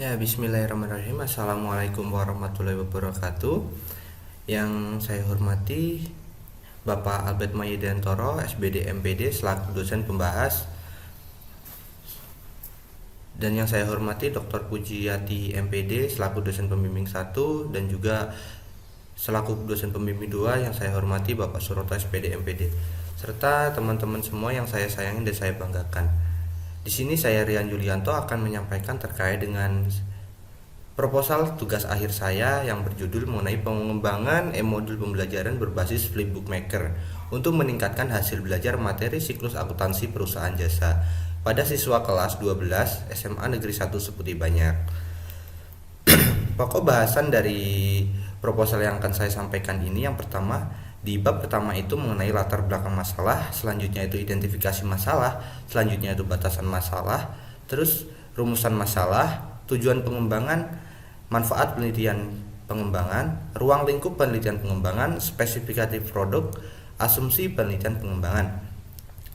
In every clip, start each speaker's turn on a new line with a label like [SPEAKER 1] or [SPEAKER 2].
[SPEAKER 1] Ya, bismillahirrahmanirrahim. Assalamualaikum warahmatullahi wabarakatuh. Yang saya hormati Bapak Albert Mayudantoro, SBD MPD selaku dosen pembahas, dan yang saya hormati Dr. Pujiyati MPD selaku dosen pembimbing 1, dan juga selaku dosen pembimbing 2 yang saya hormati Bapak Suroto SPD MPD, serta teman-teman semua yang saya sayangi dan saya banggakan. Di sini saya Rian Yulianto akan menyampaikan terkait dengan proposal tugas akhir saya yang berjudul mengenai pengembangan modul pembelajaran berbasis Flipbook Maker untuk meningkatkan hasil belajar materi siklus akuntansi perusahaan jasa pada siswa kelas 12 SMA Negeri 1 Seputi Banyak. Pokok bahasan dari proposal yang akan saya sampaikan ini, yang pertama, di bab pertama itu mengenai latar belakang masalah, selanjutnya itu identifikasi masalah, selanjutnya itu batasan masalah, terus rumusan masalah, tujuan pengembangan, manfaat penelitian pengembangan, ruang lingkup penelitian pengembangan, spesifikatif produk, asumsi penelitian pengembangan.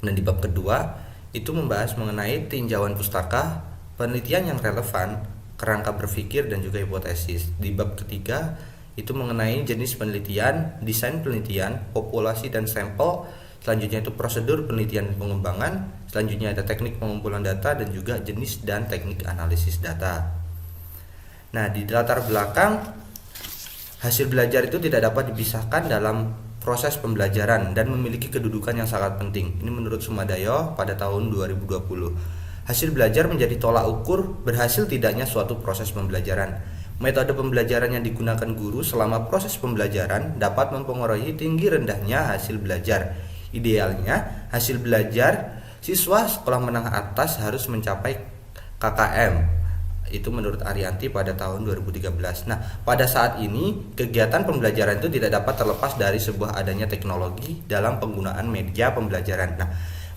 [SPEAKER 1] Dan di bab kedua itu membahas mengenai tinjauan pustaka, penelitian yang relevan, kerangka berpikir, dan juga hipotesis. Di bab ketiga itu mengenai jenis penelitian, desain penelitian, populasi dan sampel, selanjutnya itu prosedur penelitian dan pengembangan, selanjutnya ada teknik pengumpulan data, dan juga jenis dan teknik analisis data. Nah, di latar belakang hasil belajar itu tidak dapat dipisahkan dalam proses pembelajaran dan memiliki kedudukan yang sangat penting. Ini menurut Sumadoyo pada tahun 2020. Hasil belajar menjadi tolak ukur berhasil tidaknya suatu proses pembelajaran. Metode pembelajaran yang digunakan guru selama proses pembelajaran dapat mempengaruhi tinggi rendahnya hasil belajar. Idealnya, hasil belajar siswa sekolah menengah atas harus mencapai KKM. Itu menurut Arianti pada tahun 2013. Nah, pada saat ini kegiatan pembelajaran itu tidak dapat terlepas dari sebuah adanya teknologi dalam penggunaan media pembelajaran. Nah,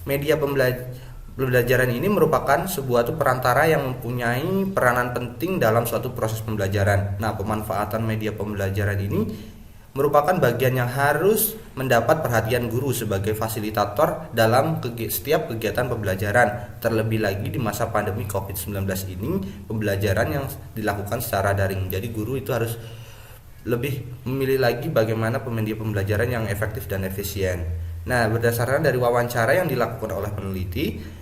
[SPEAKER 1] media pembelajaran ini merupakan sebuah perantara yang mempunyai peranan penting dalam suatu proses pembelajaran. Nah, pemanfaatan media pembelajaran ini merupakan bagian yang harus mendapat perhatian guru sebagai fasilitator dalam setiap kegiatan pembelajaran. Terlebih lagi di masa pandemi COVID-19 ini, pembelajaran yang dilakukan secara daring. Jadi guru itu harus lebih memilih lagi bagaimana media pembelajaran yang efektif dan efisien. Nah, berdasarkan dari wawancara yang dilakukan oleh peneliti,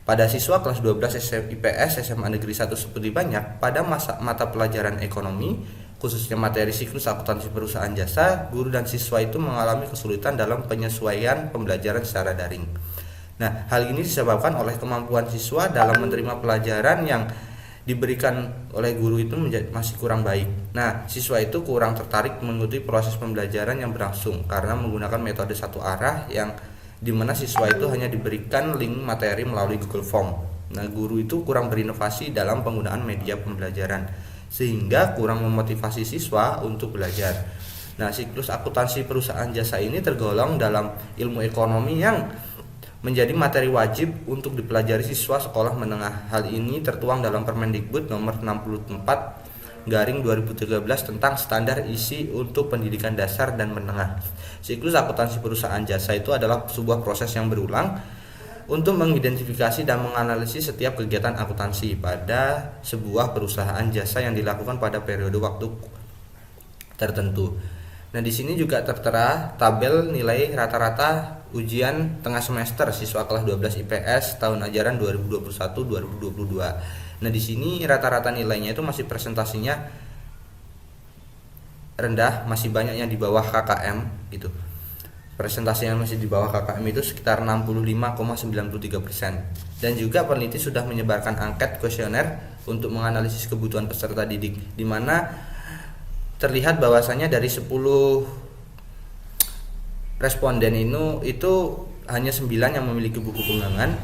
[SPEAKER 1] pada siswa kelas 12 IPS SMA Negeri 1 Seputi Banyak, pada mata pelajaran ekonomi, khususnya materi siklus akuntansi perusahaan jasa, guru dan siswa itu mengalami kesulitan dalam penyesuaian pembelajaran secara daring. Nah, hal ini disebabkan oleh kemampuan siswa dalam menerima pelajaran yang diberikan oleh guru itu masih kurang baik. Nah, siswa itu kurang tertarik mengikuti proses pembelajaran yang berlangsung karena menggunakan metode satu arah yang dimana siswa itu hanya diberikan link materi melalui Google Form. Nah, guru itu kurang berinovasi dalam penggunaan media pembelajaran sehingga kurang memotivasi siswa untuk belajar. Nah, siklus akuntansi perusahaan jasa ini tergolong dalam ilmu ekonomi yang menjadi materi wajib untuk dipelajari siswa sekolah menengah. Hal ini tertuang dalam Permendikbud nomor 64/2013 tentang standar isi untuk pendidikan dasar dan menengah. Siklus akuntansi perusahaan jasa itu adalah sebuah proses yang berulang untuk mengidentifikasi dan menganalisis setiap kegiatan akuntansi pada sebuah perusahaan jasa yang dilakukan pada periode waktu tertentu. Nah, di sini juga tertera tabel nilai rata-rata ujian tengah semester siswa kelas 12 IPS tahun ajaran 2021-2022. Nah, di sini rata-rata nilainya itu masih presentasinya rendah, masih banyak yang di bawah KKM gitu. Presentasinya masih di bawah KKM itu sekitar 65,93%. Dan juga peneliti sudah menyebarkan angket kuesioner untuk menganalisis kebutuhan peserta didik, di mana terlihat bahwasanya dari 10 responden itu hanya 9 yang memiliki buku pegangan.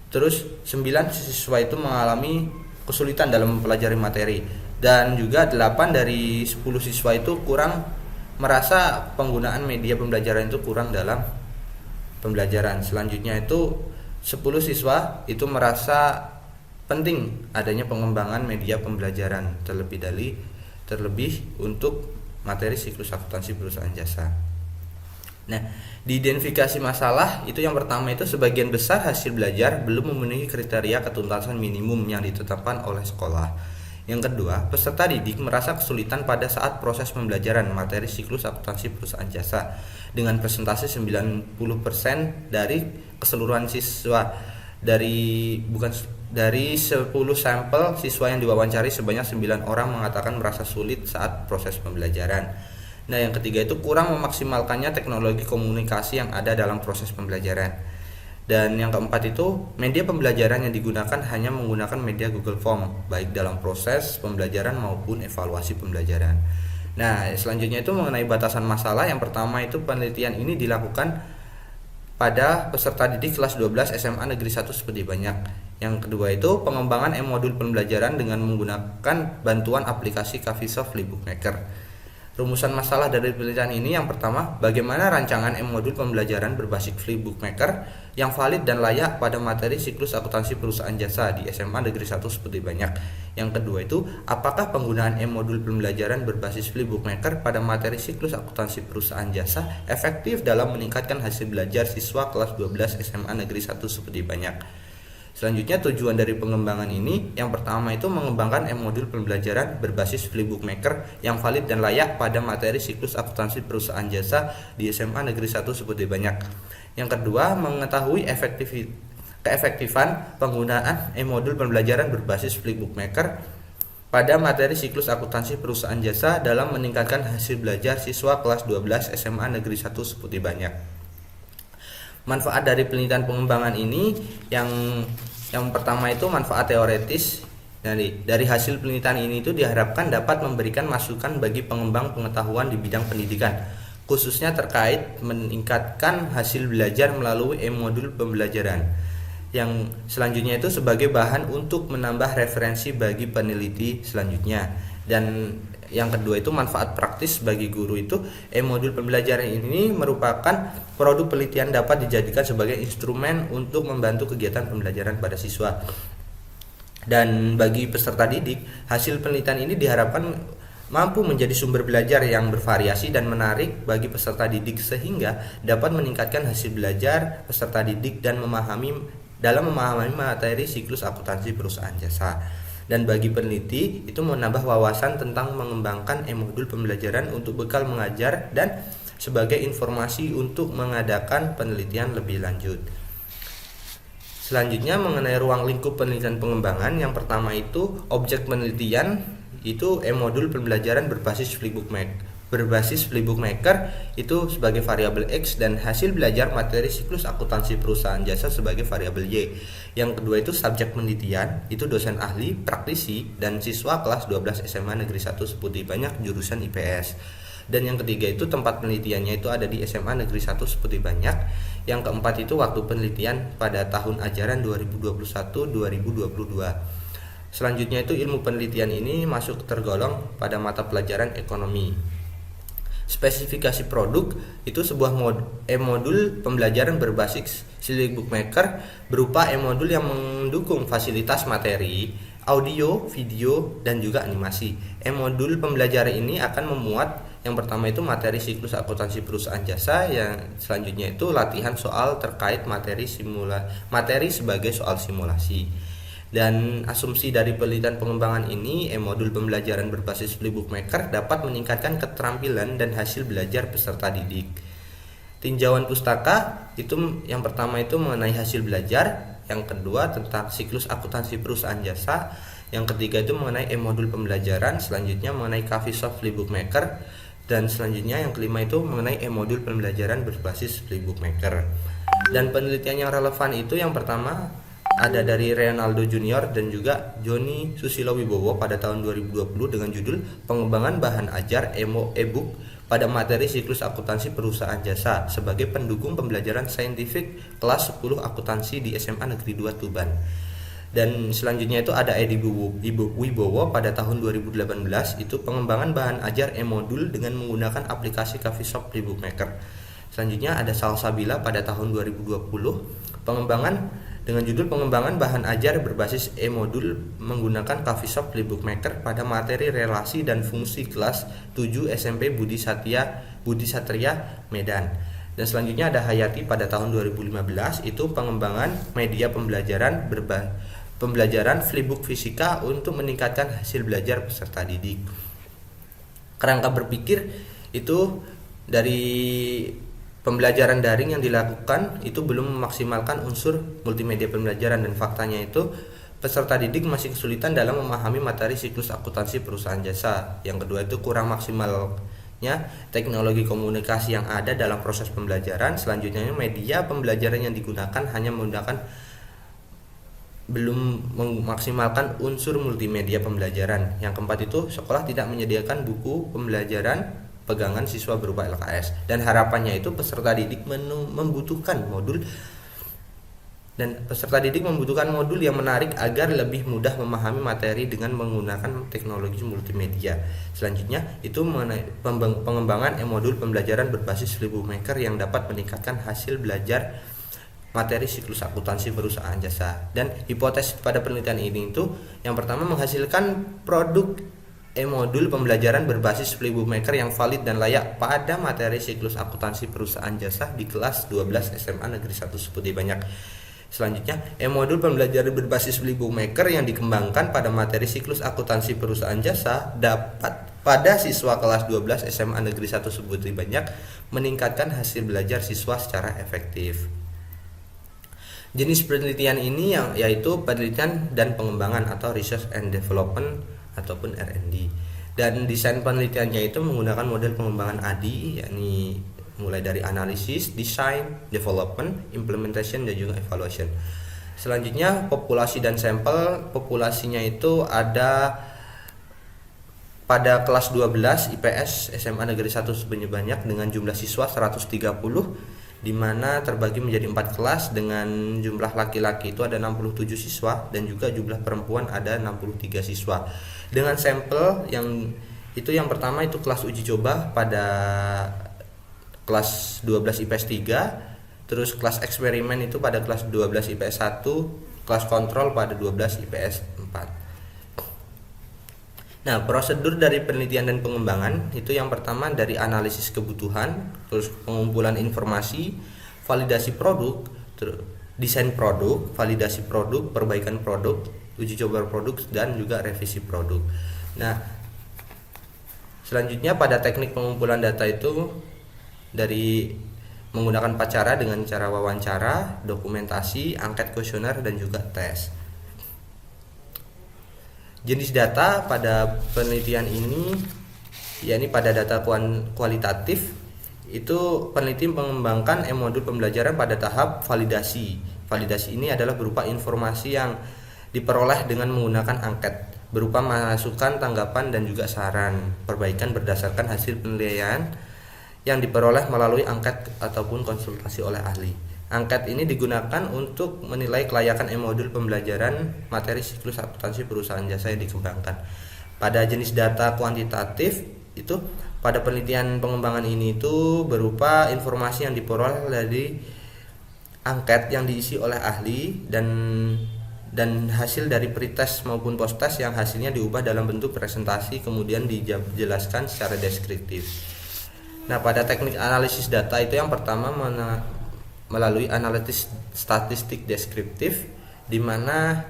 [SPEAKER 1] Terus 9 siswa itu mengalami kesulitan dalam mempelajari materi, dan juga 8 dari 10 siswa itu merasa penggunaan media pembelajaran itu kurang dalam pembelajaran. Selanjutnya itu 10 siswa itu merasa penting adanya pengembangan media pembelajaran terlebih untuk materi siklus akuntansi perusahaan jasa. Nah, di identifikasi masalah itu yang pertama itu sebagian besar hasil belajar belum memenuhi kriteria ketuntasan minimum yang ditetapkan oleh sekolah. Yang kedua, peserta didik merasa kesulitan pada saat proses pembelajaran materi siklus akuntansi perusahaan jasa dengan presentasi 90% dari keseluruhan siswa. Dari 10 sampel siswa yang diwawancari sebanyak 9 orang mengatakan merasa sulit saat proses pembelajaran. Nah, yang ketiga itu kurang memaksimalkannya teknologi komunikasi yang ada dalam proses pembelajaran. Dan yang keempat itu media pembelajaran yang digunakan hanya menggunakan media Google Form baik dalam proses pembelajaran maupun evaluasi pembelajaran. Nah, selanjutnya itu mengenai batasan masalah. Yang pertama itu penelitian ini dilakukan pada peserta didik kelas 12 SMA Negeri 1 Sepudi Banyak. Yang kedua itu pengembangan e-modul pembelajaran dengan menggunakan bantuan aplikasi Kavisoft Flipbookmaker. Rumusan masalah dari penelitian ini yang pertama, bagaimana rancangan e-modul pembelajaran berbasis Flipbookmaker yang valid dan layak pada materi siklus akuntansi perusahaan jasa di SMA Negeri 1 Sepudi Banyak. Yang kedua itu, apakah penggunaan e-modul pembelajaran berbasis Flipbookmaker pada materi siklus akuntansi perusahaan jasa efektif dalam meningkatkan hasil belajar siswa kelas 12 SMA Negeri 1 Sepudi Banyak. Selanjutnya tujuan dari pengembangan ini yang pertama itu mengembangkan e-modul pembelajaran berbasis Flipbookmaker yang valid dan layak pada materi siklus akuntansi perusahaan jasa di SMA Negeri 1 Sepudi Banyak. Yang kedua, mengetahui keefektifan penggunaan e-modul pembelajaran berbasis Flipbookmaker pada materi siklus akuntansi perusahaan jasa dalam meningkatkan hasil belajar siswa kelas 12 SMA Negeri 1 Sepudi Banyak. Manfaat dari penelitian pengembangan ini yang pertama itu manfaat teoretis. Dari hasil penelitian ini itu diharapkan dapat memberikan masukan bagi pengembang pengetahuan di bidang pendidikan, khususnya terkait meningkatkan hasil belajar melalui e-modul pembelajaran. Yang selanjutnya itu sebagai bahan untuk menambah referensi bagi peneliti selanjutnya. Dan yang kedua itu manfaat praktis bagi guru itu e-modul pembelajaran ini merupakan produk penelitian dapat dijadikan sebagai instrumen untuk membantu kegiatan pembelajaran pada siswa. Dan bagi peserta didik, hasil penelitian ini diharapkan mampu menjadi sumber belajar yang bervariasi dan menarik bagi peserta didik sehingga dapat meningkatkan hasil belajar peserta didik dan memahami materi siklus akuntansi perusahaan jasa. Dan bagi peneliti itu menambah wawasan tentang mengembangkan e-modul pembelajaran untuk bekal mengajar dan sebagai informasi untuk mengadakan penelitian lebih lanjut. Selanjutnya mengenai ruang lingkup penelitian pengembangan, yang pertama itu objek penelitian itu e-modul pembelajaran berbasis Flipbookmaker itu sebagai variabel X dan hasil belajar materi siklus akuntansi perusahaan jasa sebagai variabel Y. Yang kedua itu subjek penelitian, itu dosen ahli, praktisi, dan siswa kelas 12 SMA Negeri 1 Sepudi Banyak jurusan IPS. Dan yang ketiga itu tempat penelitiannya itu ada di SMA Negeri 1 Sepudi Banyak. Yang keempat itu waktu penelitian pada tahun ajaran 2021-2022. Selanjutnya itu ilmu penelitian ini masuk tergolong pada mata pelajaran ekonomi. Spesifikasi produk itu sebuah e-modul pembelajaran berbasis Flipbookmaker berupa e-modul yang mendukung fasilitas materi, audio, video, dan juga animasi. E-modul pembelajaran ini akan memuat yang pertama itu materi siklus akuntansi perusahaan jasa, yang selanjutnya itu latihan soal terkait materi sebagai soal simulasi. Dan asumsi dari penelitian pengembangan ini, e-modul pembelajaran berbasis Flipbookmaker dapat meningkatkan keterampilan dan hasil belajar peserta didik. Tinjauan pustaka itu yang pertama itu mengenai hasil belajar, yang kedua tentang siklus akuntansi perusahaan jasa, yang ketiga itu mengenai e-modul pembelajaran, selanjutnya mengenai Kavisoft Flipbookmaker, dan selanjutnya yang kelima itu mengenai e-modul pembelajaran berbasis Flipbookmaker. Dan penelitian yang relevan itu yang pertama ada dari Reynaldo Junior dan juga Joni Susilo Wibowo pada tahun 2020 dengan judul Pengembangan Bahan Ajar e-book pada materi siklus akuntansi perusahaan jasa sebagai pendukung pembelajaran saintifik kelas 10 akuntansi di SMA Negeri 2 Tuban. Dan selanjutnya itu ada Edi Wibowo pada tahun 2018 itu pengembangan bahan ajar e-modul dengan menggunakan aplikasi Kavisoft Flipbookmaker. Selanjutnya ada Salsabila pada tahun 2020 dengan judul pengembangan bahan ajar berbasis e-modul menggunakan Kavisoft Flipbookmaker pada materi relasi dan fungsi kelas 7 SMP Budi Satria Medan. Dan selanjutnya ada Hayati pada tahun 2015 itu pengembangan media pembelajaran pembelajaran flipbook fisika untuk meningkatkan hasil belajar peserta didik. Kerangka berpikir itu dari pembelajaran daring yang dilakukan itu belum memaksimalkan unsur multimedia pembelajaran, dan faktanya itu peserta didik masih kesulitan dalam memahami materi siklus akuntansi perusahaan jasa. Yang kedua itu kurang maksimalnya teknologi komunikasi yang ada dalam proses pembelajaran. Selanjutnya media pembelajaran yang digunakan hanya menggunakan belum memaksimalkan unsur multimedia pembelajaran. Yang keempat itu sekolah tidak menyediakan buku pembelajaran pegangan siswa berupa LKS, dan harapannya itu peserta didik membutuhkan modul yang menarik agar lebih mudah memahami materi dengan menggunakan teknologi multimedia. Selanjutnya itu mengenai pengembangan modul pembelajaran berbasis flipbook maker yang dapat meningkatkan hasil belajar materi siklus akuntansi perusahaan jasa. Dan hipotesis pada penelitian ini itu yang pertama menghasilkan produk modul pembelajaran berbasis flipbook maker yang valid dan layak pada materi siklus akuntansi perusahaan jasa di kelas 12 SMA Negeri 1 Seputi Banyak. Selanjutnya, modul pembelajaran berbasis flipbook maker yang dikembangkan pada materi siklus akuntansi perusahaan jasa dapat pada siswa kelas 12 SMA Negeri 1 Seputi Banyak meningkatkan hasil belajar siswa secara efektif. Jenis penelitian ini yaitu penelitian dan pengembangan atau research and development ataupun R&D. Dan desain penelitiannya itu menggunakan model pengembangan ADI, yakni mulai dari analisis, design, development, implementation, dan juga evaluation. Selanjutnya populasi dan sampel. Populasinya itu ada pada kelas 12 IPS SMA Negeri 1 Seputi Banyak dengan jumlah siswa 130, di mana terbagi menjadi 4 kelas dengan jumlah laki-laki itu ada 67 siswa dan juga jumlah perempuan ada 63 siswa. Dengan sampel yang pertama itu kelas uji coba pada kelas 12 IPS 3, terus kelas eksperimen itu pada kelas 12 IPS 1, kelas kontrol pada 12 IPS 4. Nah, prosedur dari penelitian dan pengembangan itu yang pertama dari analisis kebutuhan, terus pengumpulan informasi, validasi produk, desain produk, validasi produk, perbaikan produk, uji coba produk, dan juga revisi produk. Nah, selanjutnya pada teknik pengumpulan data itu dari menggunakan 4 cara, dengan cara wawancara, dokumentasi, angket kuesioner, dan juga tes. Jenis data pada penelitian ini yakni pada data kualitatif itu peneliti mengembangkan modul pembelajaran pada tahap validasi. Validasi ini adalah berupa informasi yang diperoleh dengan menggunakan angket, berupa masukan, tanggapan, dan juga saran perbaikan berdasarkan hasil penilaian yang diperoleh melalui angket ataupun konsultasi oleh ahli. Angket ini digunakan untuk menilai kelayakan modul pembelajaran materi siklus akuntansi perusahaan jasa yang dikembangkan. Pada jenis data kuantitatif itu pada penelitian pengembangan ini itu berupa informasi yang diperoleh dari angket yang diisi oleh ahli dan hasil dari pretest maupun posttest yang hasilnya diubah dalam bentuk presentasi kemudian dijelaskan secara deskriptif. Nah, pada teknik analisis data itu yang pertama melalui analisis statistik deskriptif, di mana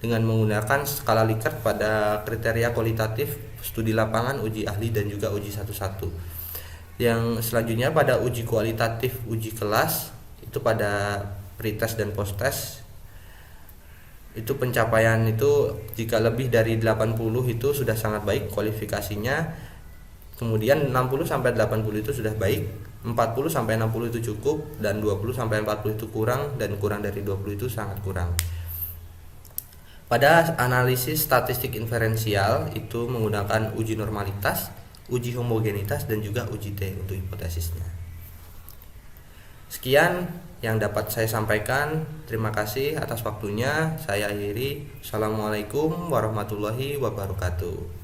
[SPEAKER 1] dengan menggunakan skala Likert pada kriteria kualitatif, studi lapangan, uji ahli, dan juga uji satu-satu. Yang selanjutnya pada uji kualitatif, uji kelas itu pada pretest dan posttest itu pencapaian itu jika lebih dari 80 itu sudah sangat baik kualifikasinya, kemudian 60 sampai 80 itu sudah baik, 40 sampai 60 itu cukup, dan 20 sampai 40 itu kurang, dan kurang dari 20 itu sangat kurang. Pada analisis statistik inferensial itu menggunakan uji normalitas, uji homogenitas, dan juga uji T untuk hipotesisnya. Sekian yang dapat saya sampaikan. Terima kasih atas waktunya. Saya akhiri. Assalamualaikum warahmatullahi wabarakatuh.